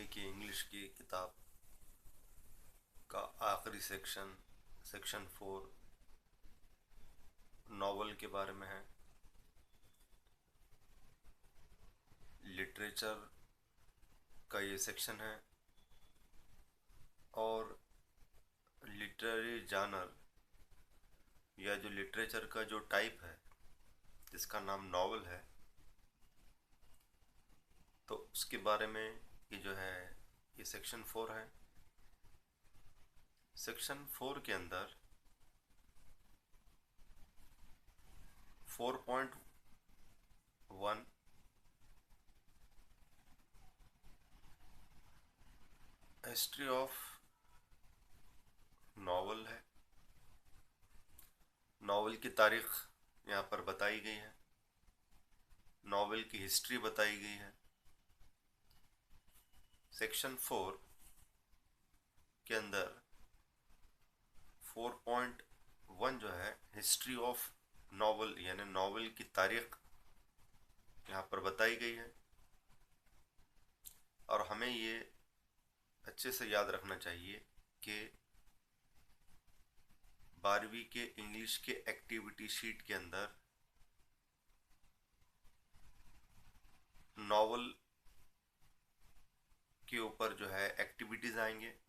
की इंग्लिश की किताब का आखिरी सेक्शन 4 नॉवल के बारे में है। लिटरेचर का ये सेक्शन है और लिटरेरी जानर या जो लिटरेचर का जो टाइप है जिसका नाम नॉवल है, तो उसके बारे में ये जो है ये सेक्शन 4 है। सेक्शन 4 के अंदर 4.1 हिस्ट्री ऑफ नॉवल है। नॉवल की तारीख यहाँ पर बताई गई है, नॉवल की हिस्ट्री बताई गई है। सेक्शन 4 के अंदर 4.1 जो है हिस्ट्री ऑफ नॉवल यानी नॉवल की तारीख यहाँ पर बताई गई है। और हमें ये अच्छे से याद रखना चाहिए कि 12वीं के इंग्लिश के एक्टिविटी शीट के अंदर नॉवल के ऊपर जो है एक्टिविटीज आएंगे।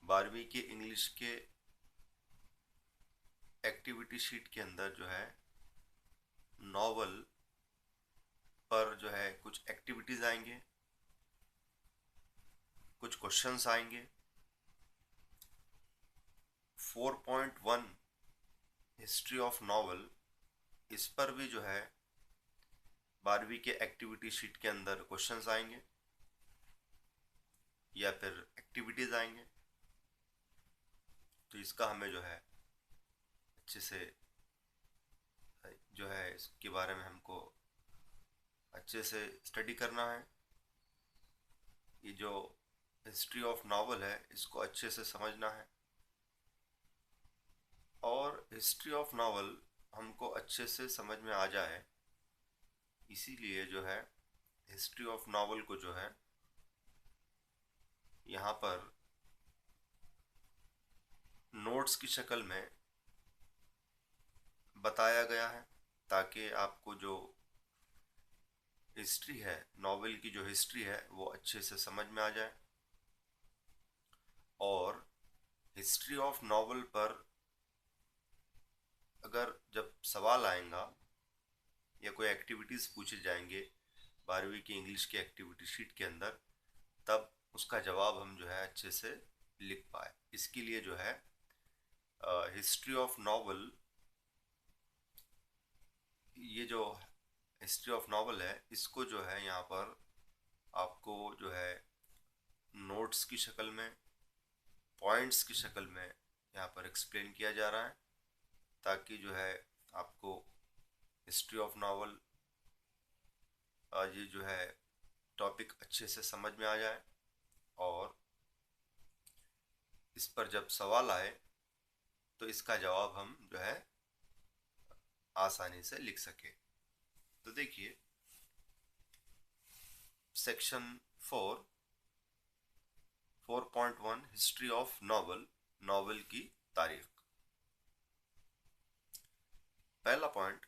12वीं के इंग्लिश के एक्टिविटी शीट के अंदर जो है नॉवल पर जो है कुछ एक्टिविटीज आएंगे, कुछ क्वेश्चंस आएंगे। 4.1 हिस्ट्री ऑफ नॉवल, इस पर भी जो है 12वीं के एक्टिविटी शीट के अंदर क्वेश्चंस आएंगे या फिर एक्टिविटीज आएंगे। तो इसका हमें जो है अच्छे से जो है इसके बारे में हमको अच्छे से स्टडी करना है। ये जो हिस्ट्री ऑफ नॉवल है इसको अच्छे से समझना है और हिस्ट्री ऑफ नॉवल हमको अच्छे से समझ में आ जाए, इसीलिए जो है हिस्ट्री ऑफ नॉवल को जो है यहाँ पर नोट्स की शक्ल में बताया गया है, ताकि आपको जो हिस्ट्री है, नॉवल की जो हिस्ट्री है वो अच्छे से समझ में आ जाए। और हिस्ट्री ऑफ नॉवल पर अगर जब सवाल आएगा या कोई एक्टिविटीज़ पूछे जाएंगे 12वीं की इंग्लिश के एक्टिविटी शीट के अंदर, तब उसका जवाब हम जो है अच्छे से लिख पाए। इसके लिए जो है हिस्ट्री ऑफ नॉवल, ये जो हिस्ट्री ऑफ नॉवल है इसको जो है यहाँ पर आपको जो है नोट्स की शक्ल में, पॉइंट्स की शक्ल में यहाँ पर एक्सप्लेन किया जा रहा है, ताकि जो है आपको हिस्ट्री ऑफ नॉवल ये जो है टॉपिक अच्छे से समझ में आ जाए और इस पर जब सवाल आए तो इसका जवाब हम जो है आसानी से लिख सके। तो देखिए section 4.1 history of novel, novel की तारीख। पहला point,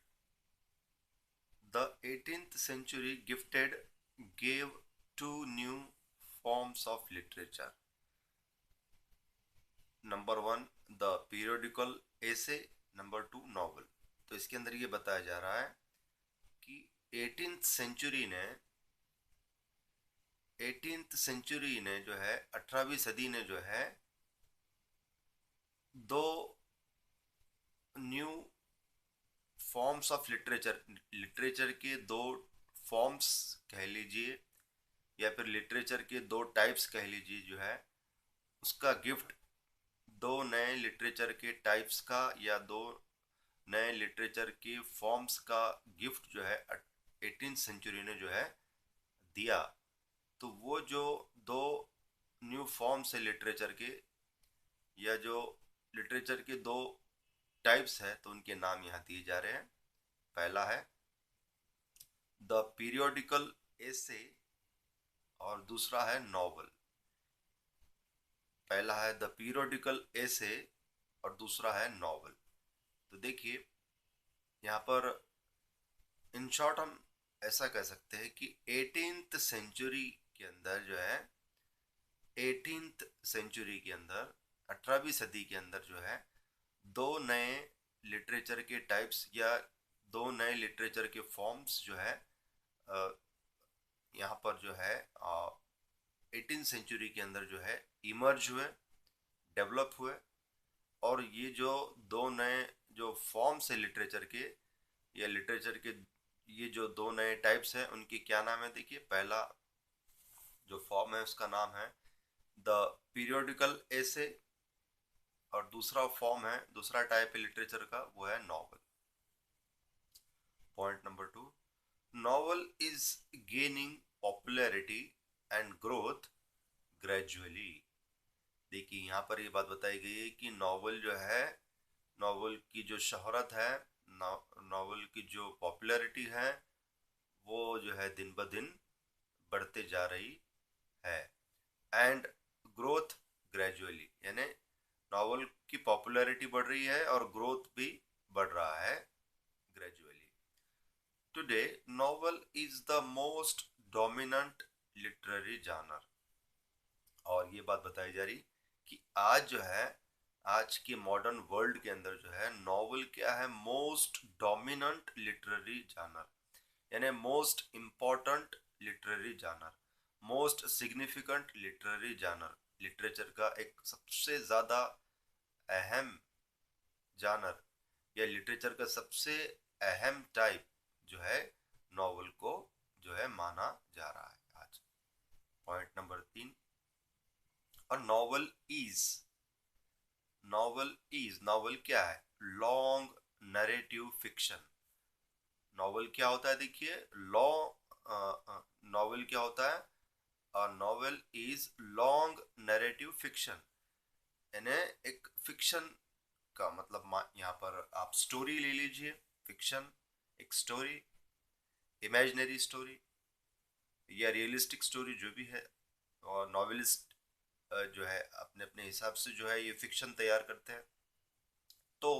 the 18th century gave two new forms of literature. Number 1 the periodical essay, number 2 novel. तो इसके अंदर ये बताया जा रहा है कि 18th सेंचुरी ने जो है 18वीं सदी ने जो है दो new forms of literature, literature के दो फॉर्म्स कह लीजिए या फिर लिटरेचर के दो टाइप्स कह लीजिए, जो है उसका गिफ्ट, दो नए लिटरेचर के टाइप्स का या दो नए लिटरेचर के फॉर्म्स का गिफ्ट जो है 18th सेंचुरी ने जो है दिया। तो वो जो दो न्यू फॉर्म्स है लिटरेचर के, या जो लिटरेचर के दो टाइप्स है, तो उनके नाम यहाँ दिए जा रहे हैं। पहला है द पीरियोडिकल एसे और दूसरा है नॉवल। पहला है द पीरियोडिकल एसे और दूसरा है नॉवल। तो देखिए यहाँ पर इन शॉर्ट हम ऐसा कह सकते हैं कि 18th सेंचुरी के अंदर जो है 18th सेंचुरी के अंदर 18वीं सदी के अंदर जो है दो नए लिटरेचर के टाइप्स या दो नए लिटरेचर के फॉर्म्स जो है यहाँ पर जो है 18th सेंचुरी के अंदर जो है इमर्ज हुए, डेवलप हुए। और ये जो दो नए जो फॉर्म्स है लिटरेचर के या लिटरेचर के ये जो दो नए टाइप्स हैं उनके क्या नाम है देखिए। पहला जो फॉर्म है उसका नाम है द पीरियोडिकल एसे और दूसरा फॉर्म है, दूसरा टाइप है लिटरेचर का, वो है novel. Point number 2, novel is gaining popularity and growth gradually. देखिए यहाँ पर ये बात बताई गई है कि नॉवल जो है, नॉवल की जो शोहरत है, नॉवल की जो पॉपुलैरिटी है वो जो है दिन ब दिन बढ़ते जा रही है। एंड ग्रोथ ग्रेजुअली, यानी नॉवल की पॉपुलैरिटी बढ़ रही है और ग्रोथ भी बढ़ रहा है gradually. Today novel is the most dominant literary genre. और ये बात बताई जा रही कि आज जो है, आज के मॉडर्न वर्ल्ड के अंदर जो है नॉवल क्या है, मोस्ट डोमिनेंट लिटरेरी जानर, यानी most important literary genre, most significant literary genre, literature का एक सबसे ज़्यादा अहम जानर या लिटरेचर का सबसे अहम टाइप जो है नॉवल को जो है माना जा रहा है आज। Point number 3, a novel is, novel क्या है, लॉन्ग नरेटिव फिक्शन। नॉवल क्या होता है देखिए, नॉवल क्या होता है, a novel is long narrative fiction, यानी एक फिक्शन का मतलब यहाँ पर आप स्टोरी ले लीजिए। फिक्शन एक स्टोरी, इमेजिनरी स्टोरी या रियलिस्टिक स्टोरी जो भी है, और नॉवेलिस्ट जो है अपने अपने हिसाब से जो है ये फिक्शन तैयार करते हैं। तो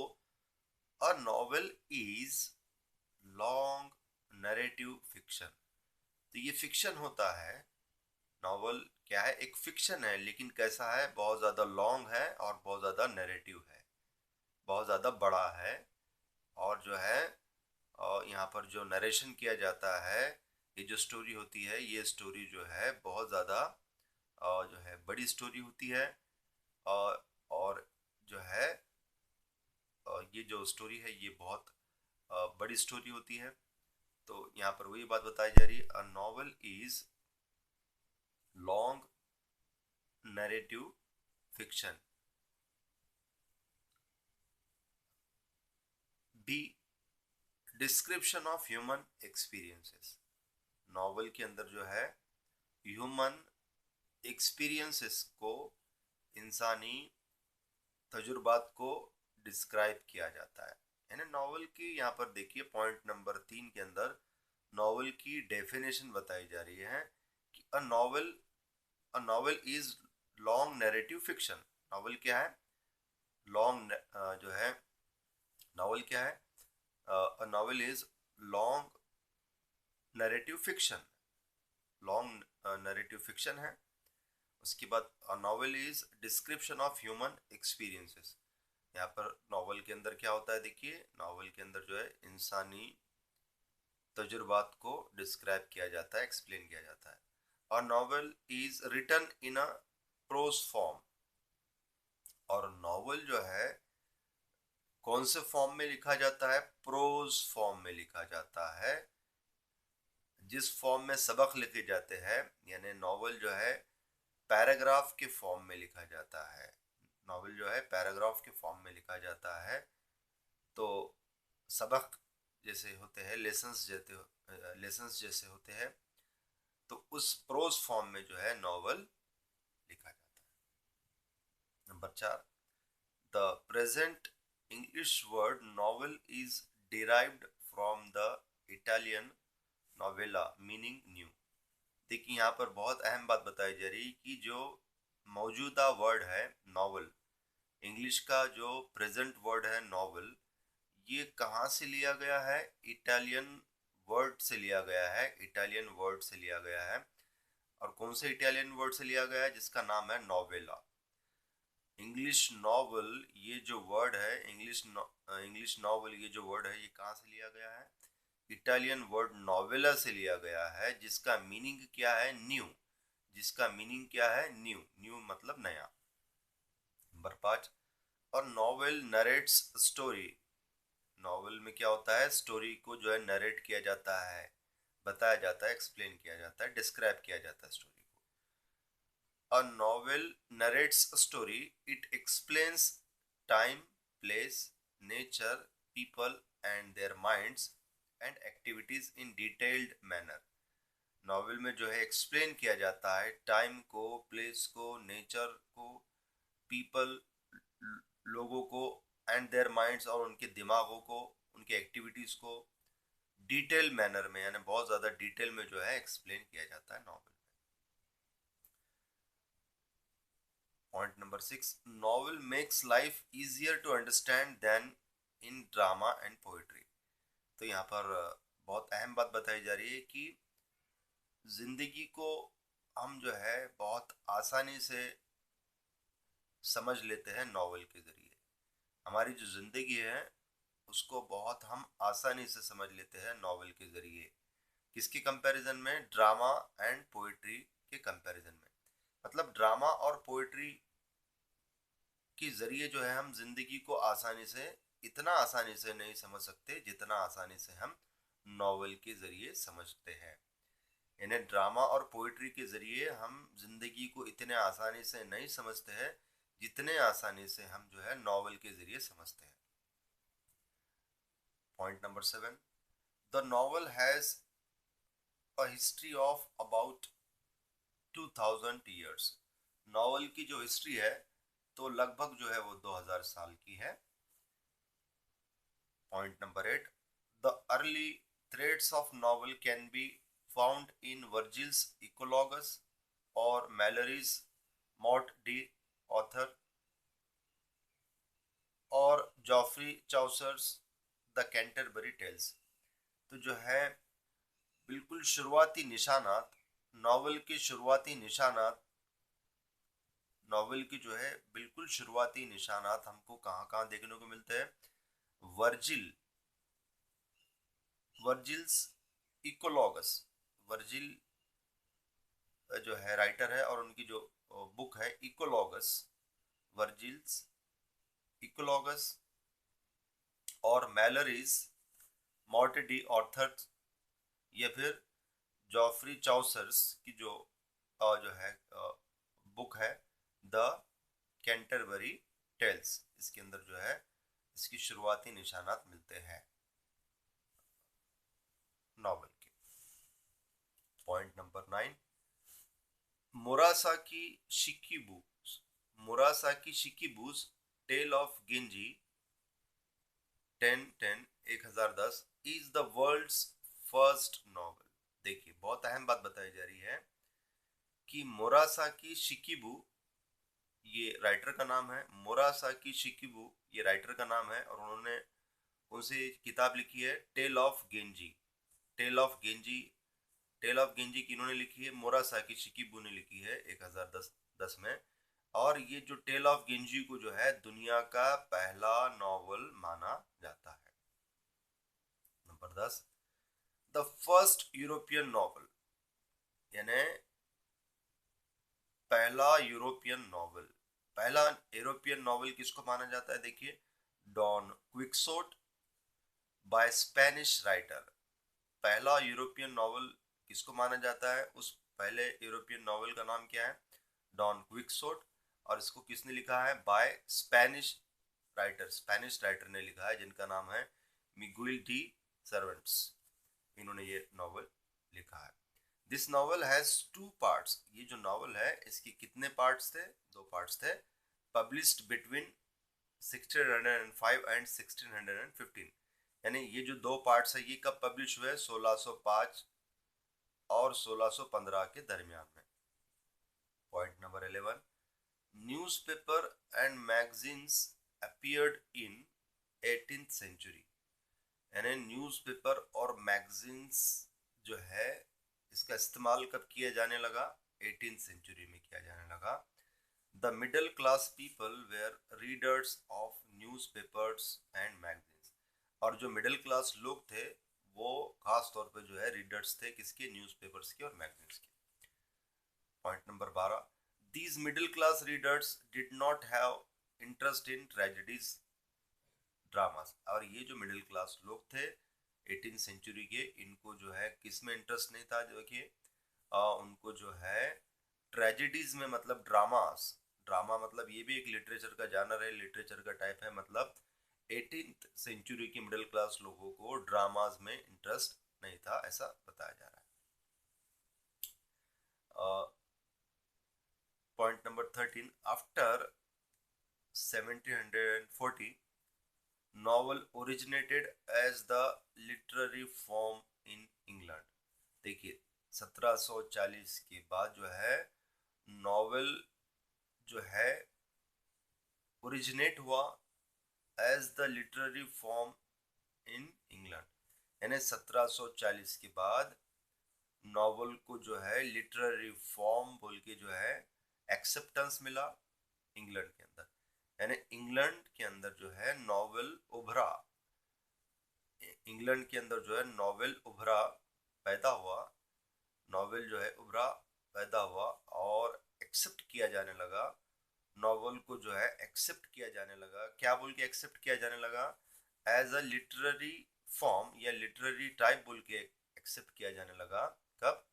a novel is long narrative fiction, तो ये फिक्शन होता है। नॉवल क्या है, एक फिक्शन है, लेकिन कैसा है, बहुत ज़्यादा लॉन्ग है और बहुत ज़्यादा नरेटिव है, बहुत ज़्यादा बड़ा है। और जो है यहाँ पर जो नरेशन किया जाता है, ये जो स्टोरी होती है, ये स्टोरी जो है बहुत ज़्यादा जो है बड़ी स्टोरी होती है। और जो है ये जो स्टोरी है ये बहुत बड़ी स्टोरी होती है। तो यहाँ पर वही बात बताई जा रही है, a novel is long narrative fiction. B, description of human experiences. Novel के अंदर जो है ह्यूमन एक्सपीरियंसेस को, इंसानी तजुर्बात को डिस्क्राइब किया जाता है। यानी नॉवल की यहाँ पर देखिए पॉइंट नंबर 3 के अंदर नॉवल की डेफिनेशन बताई जा रही है कि अ novel is long narrative fiction. Novel क्या है, लॉन्ग जो है नॉवल क्या है, a novel is long narrative fiction, long narrative fiction है। उसके बाद अ novel is description of human experiences. यहाँ पर नॉवल के अंदर क्या होता है देखिए, नॉवल के अंदर जो है इंसानी तजुर्बात को डिस्क्राइब किया जाता है, एक्सप्लेन किया जाता है। और novel is written in a prose form. और नॉवल जो है कौन से फॉर्म में लिखा जाता है, प्रोज फॉर्म में लिखा जाता है। जिस फॉर्म में सबक लिखे जाते हैं, यानी नॉवल जो है पैराग्राफ के फॉर्म में लिखा जाता है। नॉवल जो है पैराग्राफ के फॉर्म में लिखा जाता है। तो सबक जैसे होते हैं, लेसन्स जैसे होते हैं, तो उस प्रोज फॉर्म में जो है नॉवल लिखा जाता है। Number 4, the present English word novel is derived from the Italian novella meaning new. देखिए यहाँ पर बहुत अहम बात बताई जा रही है कि जो मौजूदा वर्ड है नॉवल, इंग्लिश का जो प्रेजेंट वर्ड है नॉवल, ये कहाँ से लिया गया है? इटालियन वर्ड से लिया गया है, इटालियन वर्ड से लिया गया है। और कौन से इटालियन वर्ड से लिया गया है? जिसका नाम है नोवेला। इंग्लिश नॉवल, ये जो वर्ड है इंग्लिश नॉवल, ये जो वर्ड है ये कहाँ से लिया गया है? इटालियन वर्ड नोवेला से लिया गया है, जिसका मीनिंग क्या है? न्यू। जिसका मीनिंग क्या है? न्यू। न्यू मतलब नया। नंबर 5, और नॉवेल नरेट्स स्टोरी। नॉवेल में क्या होता है? स्टोरी को जो है नरेट किया जाता है, बताया जाता है, एक्सप्लेन किया जाता है, डिस्क्राइब किया जाता है स्टोरी को। A novel narrates a story. It explains time, place, nature, people, and their minds and activities in detailed manner. Novel में जो है एक्सप्लेन किया जाता है टाइम को, प्लेस को, नेचर को, पीपल, लोगों को, एंड देयर माइंड्स, और उनके दिमागों को, उनके एक्टिविटीज को डिटेल मैनर में, यानी बहुत ज़्यादा डिटेल में जो है एक्सप्लेन किया जाता है novel. Point number 6, novel makes life easier to understand than in drama and poetry. तो यहाँ पर बहुत अहम बात बताई जा रही है कि जिंदगी को हम जो है बहुत आसानी से समझ लेते हैं नॉवेल के जरिए। हमारी जो जिंदगी है उसको बहुत हम आसानी से समझ लेते हैं नॉवेल के जरिए। किसके कंपैरिजन में? ड्रामा एंड पोएट्री के कंपैरिजन में। मतलब ड्रामा और पोएट्री के जरिए जो है हम जिंदगी को आसानी से, इतना आसानी से नहीं समझ सकते जितना आसानी से हम नॉवेल के जरिए समझते हैं। यानी ड्रामा और पोइट्री के जरिए हम जिंदगी को इतने आसानी से नहीं समझते हैं जितने आसानी से हम जो है नॉवेल के जरिए समझते हैं। Point number 7, the novel has a history of about 2000 years. Novel की जो हिस्ट्री है तो लगभग जो है वो 2000 साल की है। Point number 8, the early threads of novel can be found in Virgil's Eclogus or Malory's Maud de Author और जॉफ्री चाउसर्स द कैंटरबरी टेल्स। तो जो है बिल्कुल शुरुआती निशानात, नॉवल के शुरुआती निशानात, नॉवल की जो है बिल्कुल शुरुआती निशानात हमको कहाँ कहाँ देखने को मिलते हैं? वर्जिल, वर्जिल्स इकोलॉगस, वर्जिल जो है राइटर है और उनकी जो बुक है इकोलॉगस, वर्जिल्स इकोलॉगस और मैलरीज मॉर्टे डी ऑर्थर, या फिर जॉफ्री चाउसर्स की जो है बुक है द कैंटरबरी टेल्स। इसके अंदर जो है इसकी शुरुआती निशानात मिलते हैं नॉवल के। Point number 9, Murasaki Shikibu, Murasaki Shikibu's tale of Genji 1010 1010 is the world's first novel. देखिए बहुत अहम बात बताई जा रही है कि मुरासाकी शिकिबू, ये राइटर का नाम है, मुरासाकी शिकिबू ये राइटर का नाम है, और उन्होंने उनसे किताब लिखी है tale of Genji. Tale of Genji, tale of Genji किन्होंने लिखी है? मुरासाकी शिकिबू ने लिखी है 1010 में। और ये जो टेल ऑफ गेंजी को जो है दुनिया का पहला नॉवल माना जाता है। Number 10, the first European novel, यानी पहला यूरोपियन नॉवल। पहला यूरोपियन नॉवल किसको माना जाता है? देखिए, Don Quixote by Spanish writer. पहला यूरोपियन नॉवल किसको माना जाता है? उस पहले यूरोपियन नॉवल का नाम क्या है? Don Quixote. और इसको किसने लिखा है? By Spanish writer, Spanish writer ने लिखा है जिनका नाम है मिगुएल डी सर्वेंट्स। इन्होंने ये नॉवल लिखा है। This novel has 2 parts. ये जो नॉवल है इसके कितने पार्ट्स थे? 2 पार्ट्स थे। Published between 1605 and 1615। यानी ये जो 2 पार्ट्स है ये कब पब्लिश हुए? 1605 और 1615 के दरमियान में। Point number 11, newspaper and magazines appeared in 18th century. यानी न्यूज़पेपर और मैगजीन्स जो है इसका इस्तेमाल कब किया जाने लगा? 18th सेंचुरी में किया जाने लगा। The middle class people were readers of newspapers and magazines. और जो मिडिल क्लास लोग थे वो खास तौर पे जो है रीडर्स थे, किसके? न्यूज़पेपर्स के और मैगजीन्स के। Point number 12, these middle class readers did not have interest in tragedies dramas. और ये जो मिडिल क्लास लोग थे 18th सेंचुरी के, इनको जो है किस में इंटरेस्ट नहीं था? देखिए उनको जो है ट्रेजेडीज में, मतलब ड्रामास। ड्रामा मतलब ये भी एक लिटरेचर का जानर है, लिटरेचर का टाइप है। मतलब 18th सेंचुरी के मिडिल क्लास लोगों को ड्रामाज में इंटरेस्ट नहीं था, ऐसा बताया जा रहा है। Point number 13, after 1740 novel originated as the literary form in England. देखिए 1740 के बाद जो है नॉवेल जो है ओरिजिनेट हुआ as the literary form in England. यानी 1740 के बाद नॉवल को जो है लिटरेरी फॉर्म बोल के जो है एक्सेप्टेंस मिला इंग्लैंड के अंदर। यानी इंग्लैंड के अंदर जो है नॉवेल उभरा, इंग्लैंड के अंदर जो है नॉवेल उभरा, पैदा हुआ, नॉवेल जो है उभरा, पैदा हुआ और एक्सेप्ट किया जाने लगा। नॉवेल को जो है एक्सेप्ट किया जाने लगा, क्या बोल के एक्सेप्ट किया जाने लगा? एज अ लिटरेरी फॉर्म या लिटरेरी टाइप बोल के एक्सेप्ट किया जाने लगा। कब?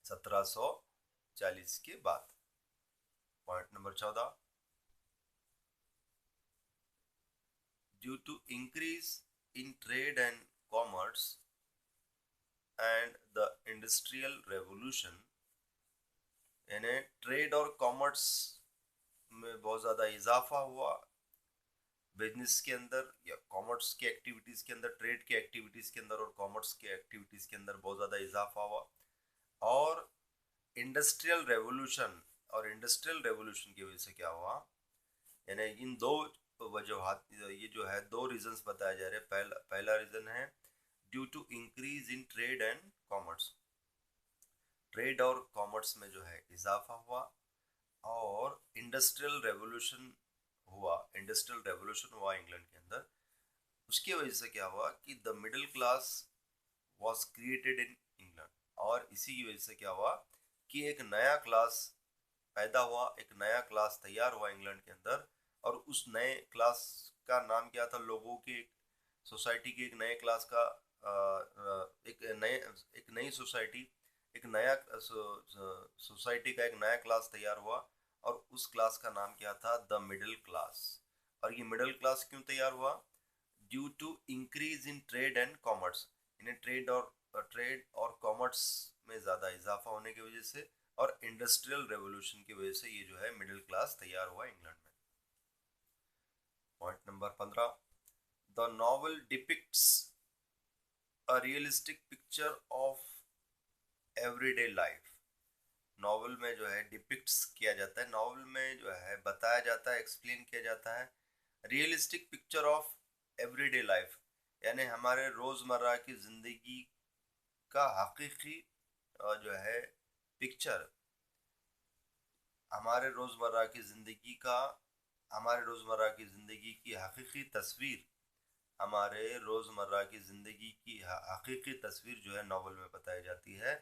1740 के बाद। Point number 14, due to increase in trade and commerce and the industrial revolution. यानी ट्रेड और कॉमर्स में बहुत ज़्यादा इजाफा हुआ, बिजनेस के अंदर या कॉमर्स की एक्टिविटीज़ के अंदर, ट्रेड की एक्टिविटीज़ के अंदर और कॉमर्स की एक्टिविटीज़ के अंदर बहुत ज़्यादा इजाफा हुआ। और इंडस्ट्रियल रेवोल्यूशन, और इंडस्ट्रियल रेवोल्यूशन की वजह से क्या हुआ? यानी इन दो वजूहात, ये जो है दो रीजंस बताए जा रहे हैं। पहला रीजन है due to increase in trade and commerce. Trade और कॉमर्स में जो है इजाफा हुआ और इंडस्ट्रियल रेवोल्यूशन हुआ, इंडस्ट्रियल रेवोल्यूशन हुआ इंग्लैंड के अंदर। उसकी वजह से क्या हुआ कि the middle class was created in England. और इसी की वजह से क्या हुआ कि एक नया क्लास पैदा हुआ, एक नया क्लास तैयार हुआ इंग्लैंड के अंदर। और उस नए क्लास का नाम क्या था? लोगों के, सोसाइटी के एक नए क्लास का एक नई सोसाइटी, एक नया सोसाइटी का एक नया क्लास तैयार हुआ और उस क्लास का नाम क्या था? The middle class. और ये मिडिल क्लास क्यों तैयार हुआ? Due to increase in trade and commerce. इन्हें ट्रेड और कॉमर्स में ज़्यादा इजाफा होने की वजह से और इंडस्ट्रियल रेवोल्यूशन की वजह से ये जो है मिडिल क्लास तैयार हुआ इंग्लैंड में। Point number 15, the novel depicts a realistic picture of everyday life. Novel में जो है डिपिक्ट्स किया जाता है, नॉवल में जो है बताया जाता है, एक्सप्लेन किया जाता है realistic picture of everyday life. यानी हमारे रोज़मर्रा की ज़िंदगी का हकीकी जो है पिक्चर, हमारे रोज़मर्रा की ज़िंदगी का, हमारे रोज़मर्रा की ज़िंदगी की हकीकी तस्वीर, हमारे रोज़मर्रा की ज़िंदगी की हकीकी तस्वीर जो है नावल में बताई जाती है।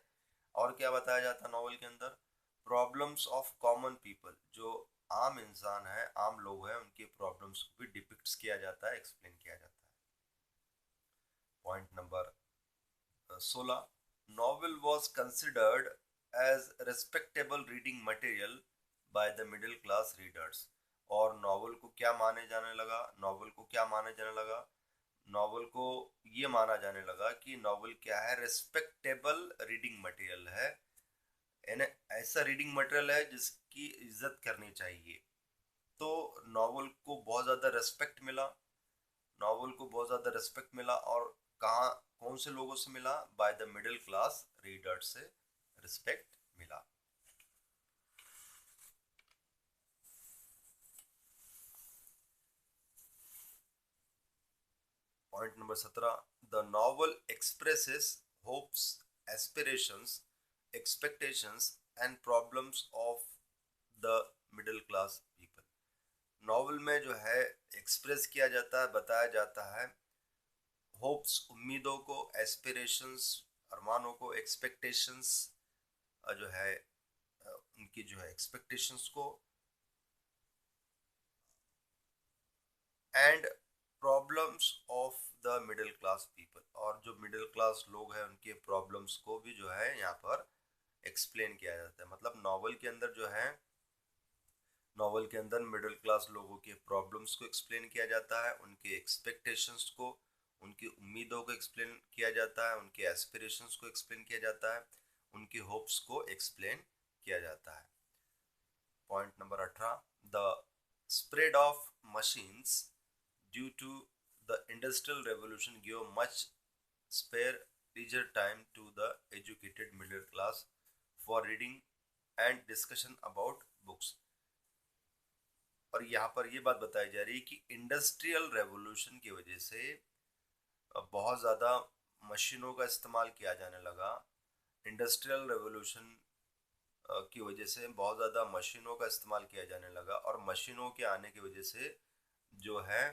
और क्या बताया जाता है नावल के अंदर? प्रॉब्लम्स ऑफ कॉमन पीपल, जो आम इंसान है, आम लोग हैं, उनके प्रॉब्लम्स को भी डिपिक्ट्स किया जाता है, एक्सप्लेन किया जाता है। Point number 16, novel was considered as respectable reading material by the middle class readers। और नॉवल को क्या माने जाने लगा? नॉवल को क्या माने जाने लगा? नॉवल को ये माना जाने लगा कि नॉवल क्या है? रेस्पेक्टेबल रीडिंग मटेरियल है, यानी ऐसा रीडिंग मटेरियल है जिसकी इज्जत करनी चाहिए। तो नॉवल को बहुत ज़्यादा रेस्पेक्ट मिला, नॉवल को बहुत ज़्यादा रेस्पेक्ट मिला। और कहाँ, कौन से लोगों से मिला? By the middle class readers से रिस्पेक्ट मिला। Point number 17, the novel expresses hopes, aspirations, expectations and problems of the middle class people. Novel में जो है एक्सप्रेस किया जाता है, बताया जाता है होप्स उम्मीदों को, एस्पिरेशंस अरमानों को, एक्सपेक्टेशंस जो है उनकी जो है एक्सपेक्टेशंस को, and problems of the middle class people, और जो मिडिल क्लास लोग हैं उनके प्रॉब्लम्स को भी जो है यहाँ पर एक्सप्लेन किया जाता है। मतलब नॉवल के अंदर जो है, नॉवल के अंदर मिडिल क्लास लोगों के प्रॉब्लम्स को एक्सप्लेन किया जाता है, उनके एक्सपेक्टेशंस को, उनकी उम्मीदों को एक्सप्लेन किया जाता है, उनके एस्पिरेशंस को एक्सप्लेन किया जाता है, उनके होप्स को एक्सप्लेन किया जाता है। Point number 18, the spread of machines due to the industrial revolution give much spare leisure time to the educated middle class for reading and discussion about books। और यहाँ पर ये बात बताई जा रही है कि इंडस्ट्रियल रेवोल्यूशन की वजह से बहुत ज़्यादा मशीनों का इस्तेमाल किया जाने लगा। इंडस्ट्रियल रेवोल्यूशन की वजह से बहुत ज़्यादा मशीनों का इस्तेमाल किया जाने लगा, और मशीनों के आने की वजह से जो है,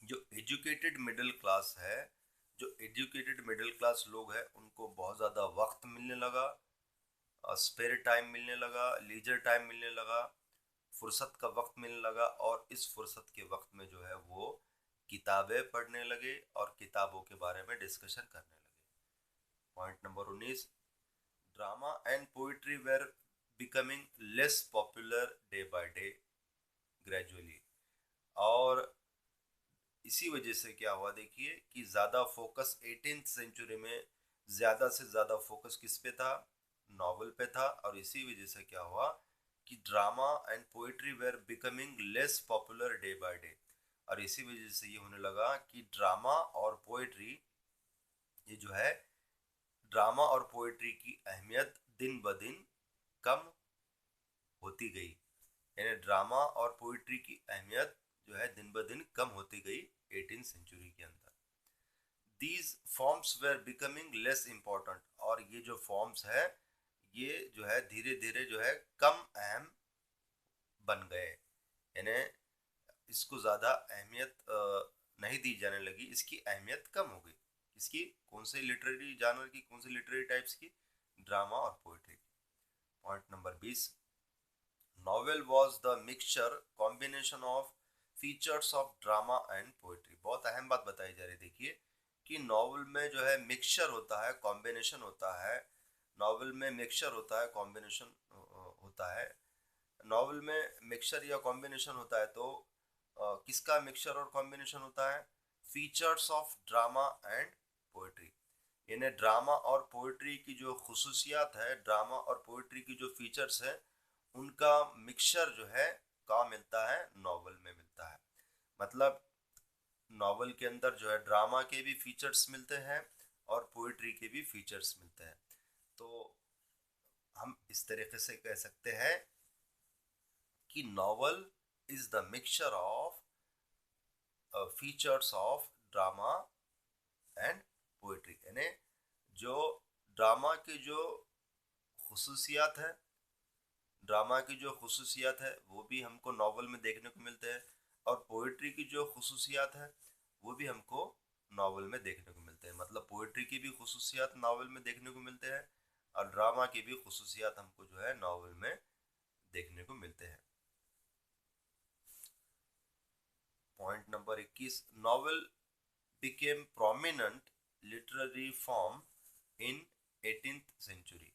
जो एजुकेटेड मिडिल क्लास है, जो एजुकेटेड मिडिल क्लास लोग हैं, उनको बहुत ज़्यादा वक्त मिलने लगा, स्पेयर टाइम मिलने लगा, लीजर टाइम मिलने लगा, फुर्सत का वक्त मिलने लगा, और इस फुर्सत के वक्त में जो है वो किताबें पढ़ने लगे और किताबों के बारे में डिस्कशन करने लगे। Point number 19, drama and poetry were becoming less popular day by day gradually. और इसी वजह से क्या हुआ, देखिए कि ज़्यादा फोकस 18th सेंचुरी में ज़्यादा से ज़्यादा फोकस किस पे था? नॉवल पे था। और इसी वजह से क्या हुआ कि drama and poetry were becoming less popular day by day. और इसी वजह से ये होने लगा कि ड्रामा और पोइट्री, ये जो है ड्रामा और पोइट्री की अहमियत दिन ब दिन कम होती गई। यानी ड्रामा और पोइट्री की अहमियत जो है दिन ब दिन कम होती गई 18th सेंचुरी के अंदर। These forms were becoming less important, और ये जो फॉर्म्स है ये जो है धीरे धीरे जो है कम अहम बन गए। यानी इसको ज़्यादा अहमियत नहीं दी जाने लगी, इसकी अहमियत कम हो गई। इसकी कौन से लिटरेरी जानवर की, कौन से लिटरेरी टाइप्स की? ड्रामा और पोइट्री की। Point number 20, novel was the mixture combination of features of drama and poetry. बहुत अहम बात बताई जा रही है, देखिए कि नॉवल में जो है मिक्सचर होता है, कॉम्बिनेशन होता है। नॉवल में मिक्सचर होता है, कॉम्बिनेशन होता है। नॉवल में मिक्सचर या कॉम्बिनेशन होता है तो किसका मिक्सचर और कॉम्बिनेशन होता है? Features of drama and poetry. यानी ड्रामा और पोइट्री की जो खुसूसियात है, ड्रामा और पोइट्री की जो फीचर्स है, उनका मिक्सचर जो है कहाँ मिलता है? नॉवल में मिलता है। मतलब नॉवल के अंदर जो है ड्रामा के भी फीचर्स मिलते हैं और पोइट्री के भी फीचर्स मिलते हैं। तो हम इस तरीके से कह सकते हैं कि novel is the mixture of features of drama and poetry. यानी जो ड्रामा की जो खुसूसियात है, ड्रामा की जो खुसूसियात है वो भी हमको नॉवल में देखने को मिलते हैं, और पोइट्री की जो खुसूसियात है वो भी हमको नॉवल में देखने को मिलते हैं। मतलब पोइट्री की भी खुसूसियात नॉवल में देखने को मिलते हैं, और ड्रामा की भी खुसूसियात हमको जो है नॉवल में देखने को मिलते हैं। Point number 21, novel became prominent literary form in 18th century।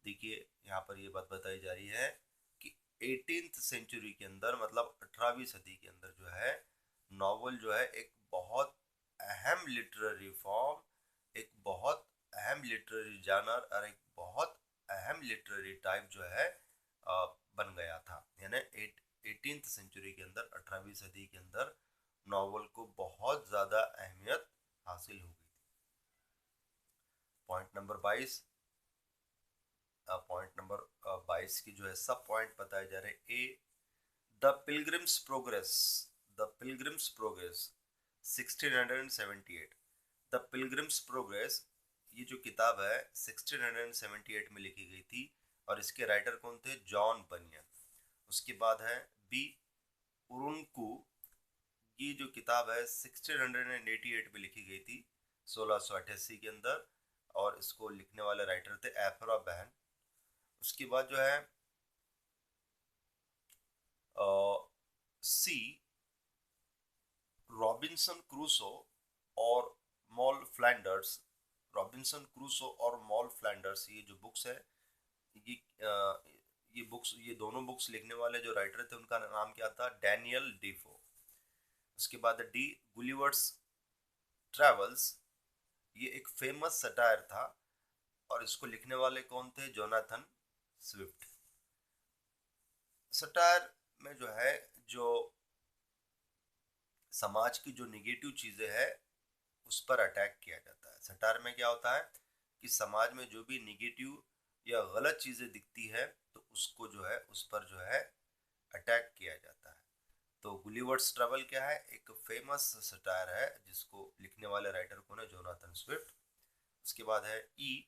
देखिए यहाँ पर ये बात बताई जा रही है कि 18th सेंचुरी के अंदर, मतलब 18वीं सदी के अंदर जो है नॉवल जो है एक बहुत अहम लिटरेरी फॉर्म, एक बहुत अहम लिटरेरी जानर और एक बहुत अहम लिटरेरी टाइप जो है बन गया था। यानी 18th सेंचुरी के अंदर, 18वीं सदी के अंदर नॉवल को बहुत ज़्यादा अहमियत हासिल हो गई थी। पॉइंट नंबर 22, पॉइंट नंबर 22 की जो है सब पॉइंट बताए जा रहे हैं। A, the Pilgrim's Progress, the Pilgrim's Progress 1678, the Pilgrim's Progress ये जो किताब है 1678 में लिखी गई थी और इसके राइटर कौन थे? जॉन बनियन। उसके बाद है बी, उरुनकू, ये जो किताब है 1688 में लिखी गई थी, 1688 के अंदर, और इसको लिखने वाले राइटर थे एफ्रा बहन। उसके बाद जो है सी, रॉबिन्सन क्रूसो और मॉल फ्लैंडर्स, रॉबिन्सन क्रूसो और मॉल फ्लैंडर्स, ये जो बुक्स है, ये ये बुक्स, ये दोनों बुक्स लिखने वाले जो राइटर थे उनका नाम क्या था? डैनियल डीफो। उसके बाद डी, गुलिवर्स ट्रेवल्स, ये एक फेमस सटायर था और इसको लिखने वाले कौन थे? Jonathan Swift. सटायर में जो है, जो समाज की जो निगेटिव चीजें है उस पर अटैक किया जाता है। सटायर में क्या होता है कि समाज में जो भी निगेटिव या गलत चीजें दिखती है तो उसको जो है, उस पर जो है अटैक किया जाता है। तो गुलिवर्स ट्रैवल क्या है? एक फेमस सटायर है जिसको लिखने वाले राइटर कौन है? Jonathan Swift. उसके बाद है ई,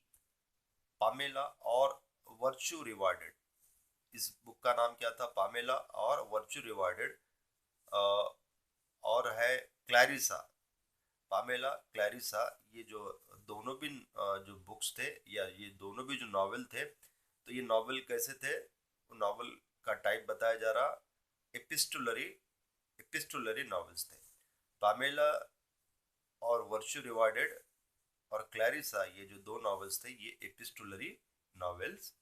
पामेला और वर्च्यू रिवार्डेड, इस बुक का नाम क्या था? पामेला और वर्च्यू रिवार्डेड। और है क्लैरिसा, पामेला, क्लैरिसा, ये जो दोनों भी जो बुक्स थे या ये दोनों भी जो नॉवेल थे, तो ये नॉवेल कैसे थे? नॉवेल का टाइप बताया जा रहा, एपिस्टुलरी, एपिस्टुलरी नॉवेल्स थे। पामेला और वर्च्यू रिवार्डेड और क्लैरिसा, ये जो दो नॉवेल्स थे ये एपिस्टुलरी नॉवेल्स